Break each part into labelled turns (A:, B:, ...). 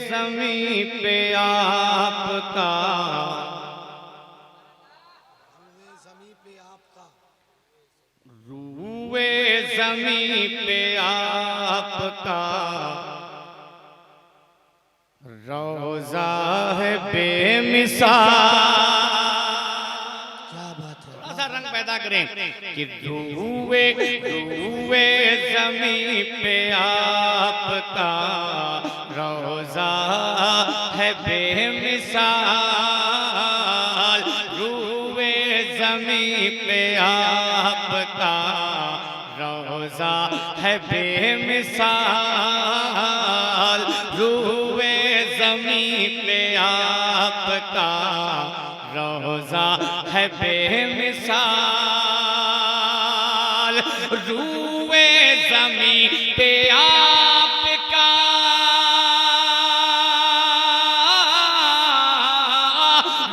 A: ज़मीं पे आपका, रूए ज़मीं पे आपका रोज़ा है बेमिसाल। रंग पैदा करें कि रूए ज़मीं पे आपका रोज़ा है बेमिसाल, रूए ज़मीं पे आपका रोज़ा है बेमिसाल, रूए ज़मीं पे आपका रोज़ा है बेमिसाल, रूए ज़मीं पे आपका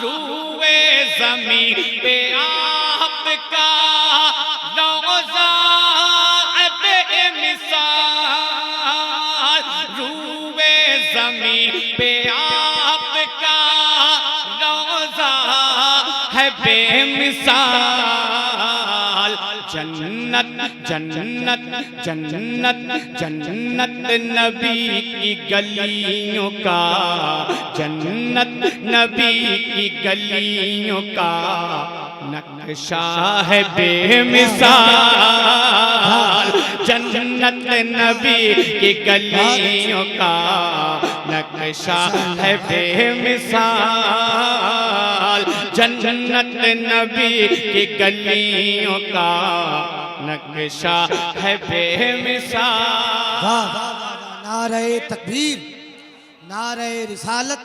A: रूए ज़मीं पे आपका रोज़ा है बेमिसाल, रूए ज़मीं पे आपका रोज़ा है बेमिसाल। जन्नत जन्नत जन्नत जन्नत नबी की गलियों का, जन्नत नबी की गलियों का नक्शा है बेमिसाल, जन्नत नबी की गलियों का नक्शा है बेमिसाल, जन्नत नबी की गलियों का नक्शा है बेमिसाल।
B: नारे तकबीर, नारे रिसालत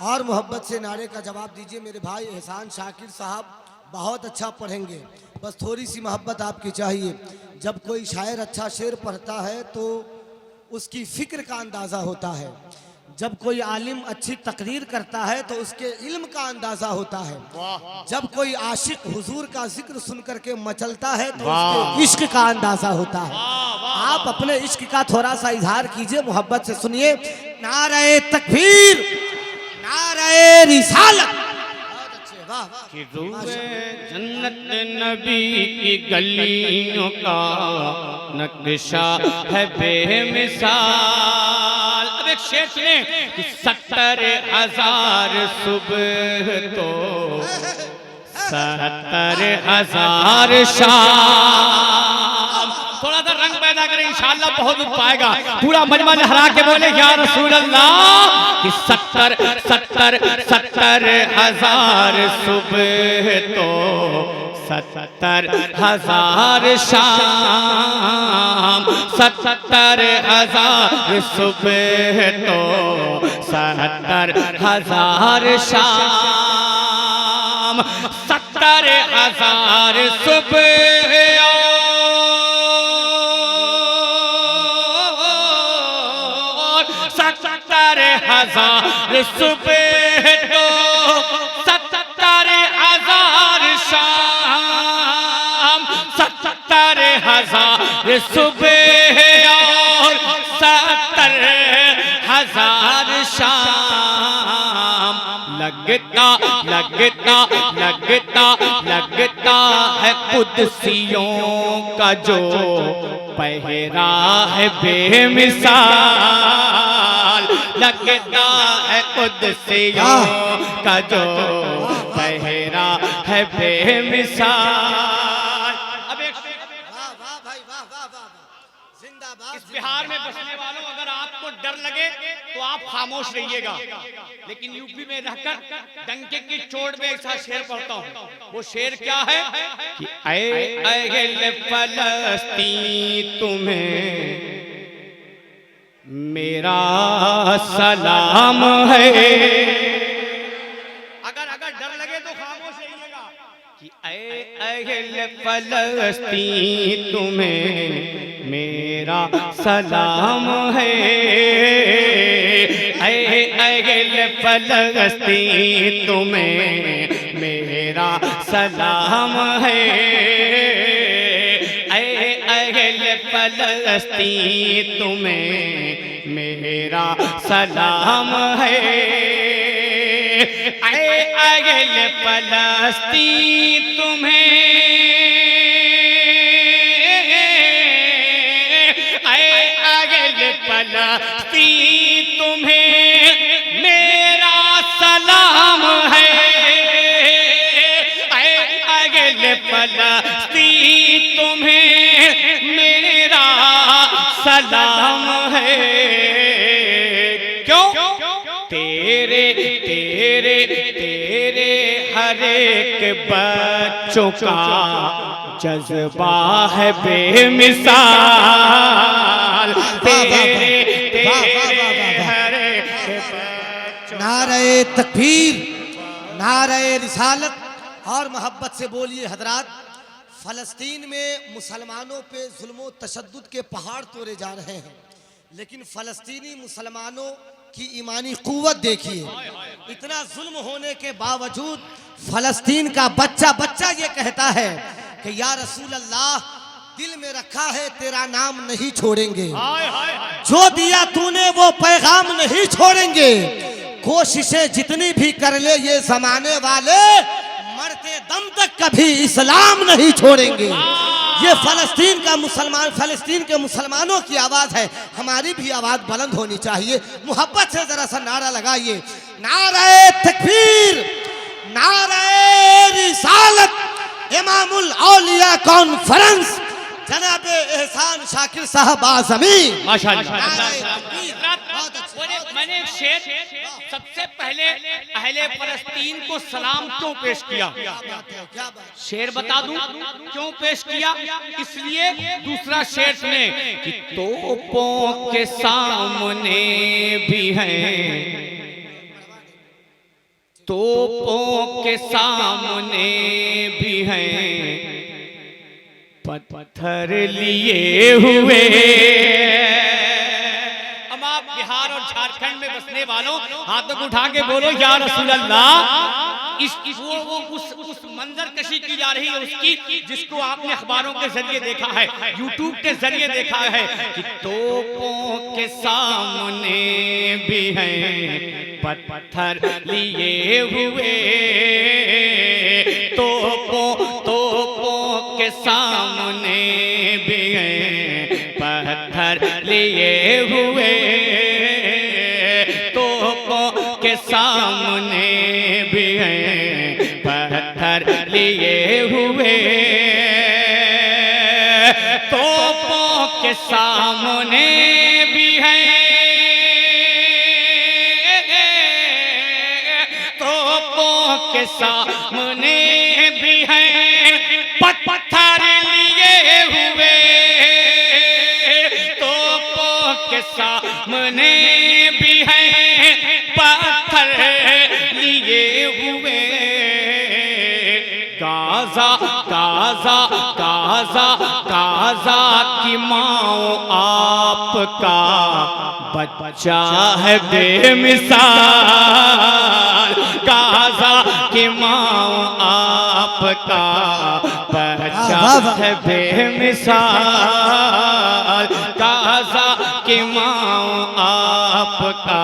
B: और मोहब्बत से नारे का जवाब दीजिए मेरे भाई एहसान शाकिर साहब। बहुत अच्छा पढ़ेंगे, बस थोड़ी सी मोहब्बत आपकी चाहिए। जब कोई शायर अच्छा शेर पढ़ता है तो उसकी फ़िक्र का अंदाज़ा होता है, जब कोई आलिम अच्छी तकरीर करता है तो उसके इल्म का अंदाज़ा होता है, जब कोई आशिक हुजूर का जिक्र सुन करके मचलता है तो उसके इश्क का अंदाज़ा होता है। आप अपने इश्क का थोड़ा सा इजहार कीजिए, मोहब्बत से सुनिए। नारे तकबीर, नारे रिसालत।
A: कि रूए जन्नत नबी की गलियों का नक्शा है बेमिसाल। अब एक शेर सुने कि 70,000 सुबह तो 70,000 शाम। थोड़ा सा रंग पैदा करें, इंशाअल्लाह बहुत दुख पाएगा। पूरा मजमा लहरा के बोले या रसूल अल्लाह कि 70,000 सुबह तो 70,000 शाम, 70,000 सुबह तो 70,000 शाम, 70,000 सुबह 70,000 सुबह तो 70,000 शाम, 70,000 सुबह और 70,000 शाम। लगता लगता लगता लगता है कुदसियों का जो पहरा है बेमिसाल, लगता है कुदसियों का जो पहरा है बेमिसाल। अब एक इस बिहार में बसने वालों, अगर आपको डर लगे तो आप खामोश रहिएगा, लेकिन यूपी में रहकर डंके की चोट में ऐसा शेर पढ़ता हूँ। वो शेर क्या है कि ऐ अहल फलस्तीन तुम्हें मेरा सलाम है। अगर डर लगे तो खामोश रहिएगा कि ऐ अहल फलस्तीन तुम्हें मेरा सलाम है, ऐ अहल फलस्तीन तुम्हें मेरा सलाम है, ऐ अहल फलस्तीन तुम्हें मेरा सलाम है। ऐ अगल फलस्तीन तुम्हें, ऐ अगल फलस्तीन तुम्हें मेरा सलाम है। ऐ अगल फलस्तीन तुम्हें मेरा सलाम है। क्यों? तेरे तेरे तेरे हर एक बच्चों का जज्बा है बेमिसाल। तेरे तेरे हर एक बच्चों,
B: नारे तकबीर, नारे रिसालत और मोहब्बत से बोलिए हजरात। फ़लस्तीन में मुसलमानों पे जुल्म व तशद्दुद के पहाड़ तोड़े जा रहे हैं, लेकिन फ़लस्तीनी मुसलमानों की ईमानी कुव्वत देखिए। इतना जुल्म होने के बावजूद फ़लस्तीन का बच्चा बच्चा ये कहता है कि या रसूल अल्लाह, दिल में रखा है तेरा नाम नहीं छोड़ेंगे, जो दिया तूने वो पैगाम नहीं छोड़ेंगे। कोशिशें जितनी भी कर ले ये जमाने वाले, मरते दम तक कभी इस्लाम नहीं छोड़ेंगे। ये फ़लस्तीन का मुसलमान, फ़लस्तीन के मुसलमानों की आवाज़ है। हमारी भी आवाज़ बुलंद होनी चाहिए। मोहब्बत से ज़रा सा नारा लगाइए, नारे तकबीर, नारे रिसालत। इमामुल औलिया कॉन्फ्रेंस जनाब एहसान शाकिर साहब आज़मी,
A: माशाअल्लाह।
B: बहुत अच्छे।
A: मैंने एक शेर सबसे पहले अहले फ़लस्तीन को सलाम क्यों पेश किया?
B: क्या बात,
A: शेर बता दूं क्यों पेश किया? इसलिए दूसरा शेर सुने कि तोपों के सामने भी हैं, तोपों के सामने भी हैं पत्थर लिए हुए। अब आप बिहार और झारखंड में बसने वालों हाथों को उठा के बोलो या रसूल अल्लाह। उस मंजर कशी की जा रही है उसकी, जिसको आपने अखबारों के जरिए देखा है, यूट्यूब के जरिए देखा है कि तोपों के सामने भी हैं पत्थर लिए हुए। तोपों के सामने भी हैं पत्थर लिए हुए। तोपों के सामने भी हैं पत्थर लिए हुए। तोपों के सामने भी हैं, तोपों के सामने भी हैं पत्थर लिए हुए। तोपों के सामने भी हैं पत्थर लिए हुए। गाज़ा गाज़ा गाज़ा गाज़ा की माँ आपका बच्चा है बेमिसाल। गाज़ा की माँ आपका बच्चा है बेमिसाल। गाज़ा की माँ आपका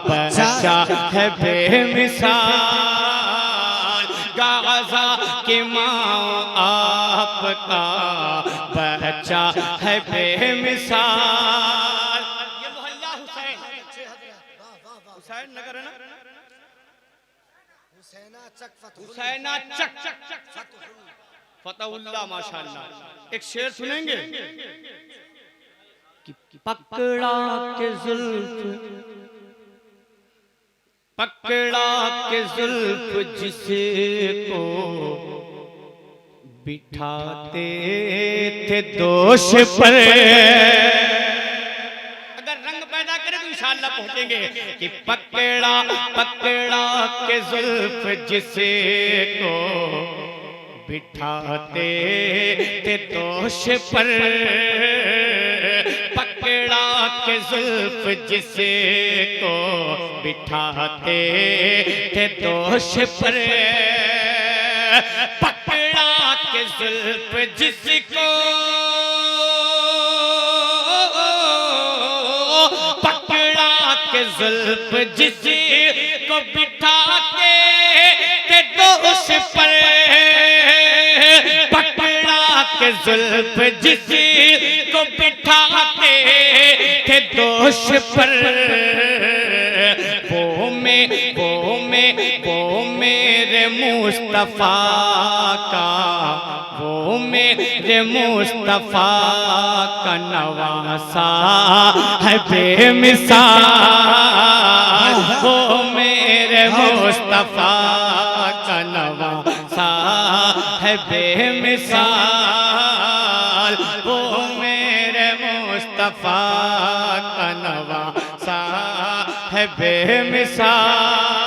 A: बच्चा है बेमिसाल। गाज़ा की माँ आपका बच्चा है बेमिसाल। ये मोहल्ला हुसैन, हुसैन नगर है ना, हुसैना चक फतहुल्लाह माशाअल्लाह। एक शेर सुनेंगे कि पकड़ा के जुल्फ, पकड़ा के जुल्फ जिसको बिठाते थे दोष पर। अगर रंग पैदा करें तो इंशाअल्लाह पहुंचेंगे कि पकड़ा पकड़ा के जुल्फ जिसको बिठाते थे दोष पर। पकड़ा के जुल्फ जिसको बिठाते थे दोष पर। पकड़ा के जुल्फ जिसको के जुल्फ जिसको बिठाते थे दोष पर, पकड़ा के जुल्फ जिसको बिठाते थे दोष पर, वो मेरे मुस्तफा का, वो मेरे मुस्तफा का नवासा है बेमिसाल, वो मेरे मुस्तफा का नवासा है बेमिसाल, वो मेरे मुस्तफा का नवासा है बेमिसाल।